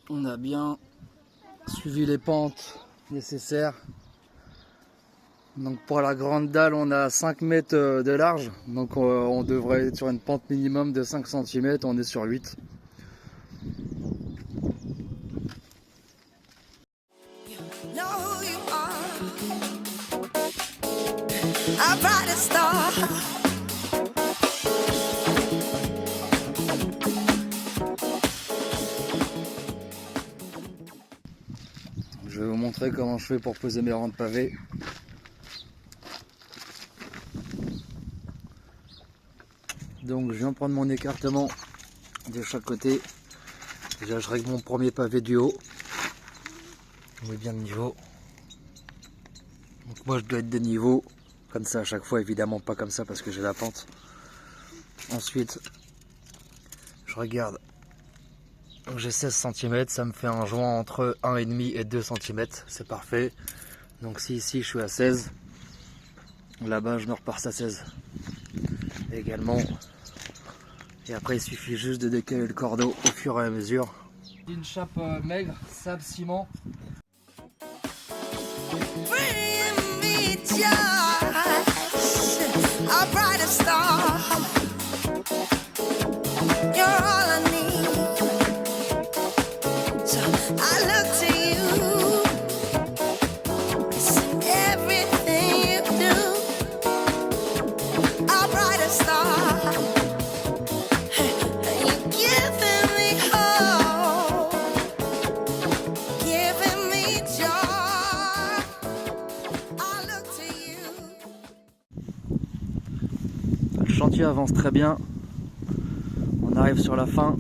On a bien suivi les pentes nécessaires. Donc pour la grande dalle, on a 5 mètres de large. Donc on devrait être sur une pente minimum de 5 cm. On est sur 8. Je vais vous montrer comment je fais pour poser mes rangs de pavés. Donc je viens prendre mon écartement de chaque côté. Déjà je règle mon premier pavé du haut. On est bien de niveau. Donc moi je dois être de niveau. Comme ça à chaque fois, évidemment pas comme ça parce que j'ai la pente. Ensuite, je regarde. J'ai 16 cm, ça me fait un joint entre 1,5 et 2 cm. C'est parfait. Donc si ici je suis à 16, là-bas je me repasse à 16. Également. Et après il suffit juste de décaler le cordeau au fur et à mesure. Une chape maigre, sable, ciment. Le chantier avance très bien. On arrive sur la fin.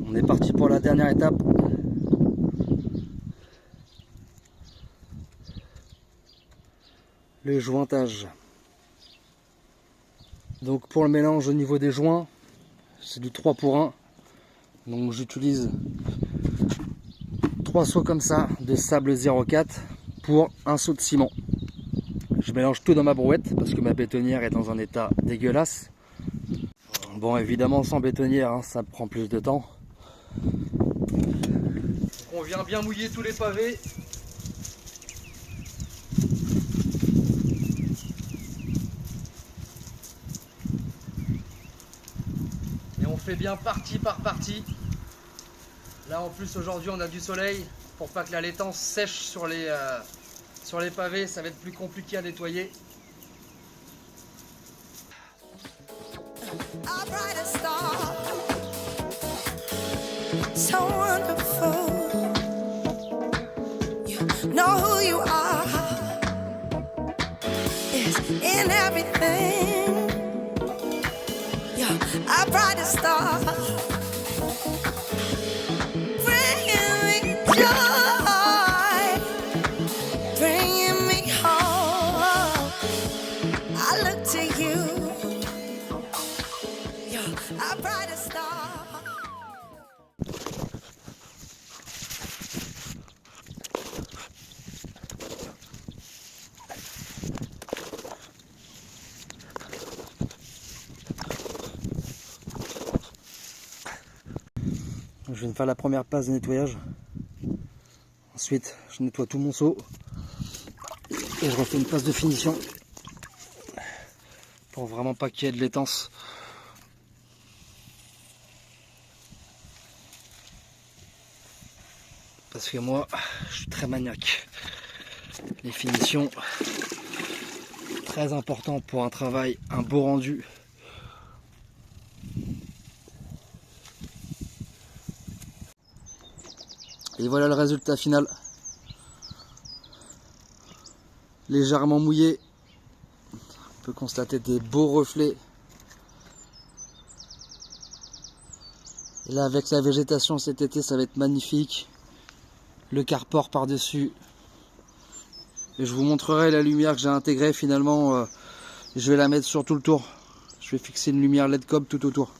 On est parti pour la dernière étape. Le jointage. Donc pour le mélange au niveau des joints, c'est du 3 pour 1. Donc j'utilise 3 seaux comme ça de sable 0,4 pour un seau de ciment. Je mélange tout dans ma brouette parce que ma bétonnière est dans un état dégueulasse. Bon, évidemment sans bétonnière, hein, ça prend plus de temps. On vient bien mouiller tous les pavés. Et on fait bien partie par partie. Là en plus aujourd'hui on a du soleil pour pas que la laitance sèche sur les pavés, ça va être plus compliqué à nettoyer. Je viens de faire la première passe de nettoyage. Ensuite, je nettoie tout mon seau. Et je refais une passe de finition. Pour vraiment pas qu'il y ait de laitance. Parce que moi, je suis très maniaque. Les finitions, très important pour un travail, un beau rendu. Et voilà le résultat final. Légèrement mouillé. On peut constater des beaux reflets. Et là, avec la végétation cet été, ça va être magnifique. Le carport par-dessus. Et je vous montrerai la lumière que j'ai intégrée finalement. Je vais la mettre sur tout le tour. Je vais fixer une lumière LED cob tout autour.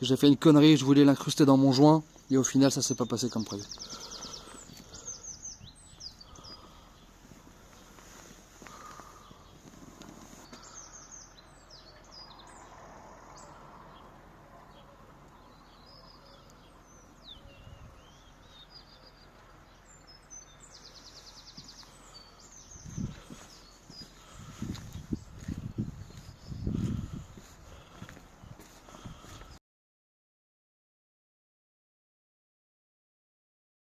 J'ai fait une connerie, je voulais l'incruster dans mon joint. Et au final, ça s'est pas passé comme prévu.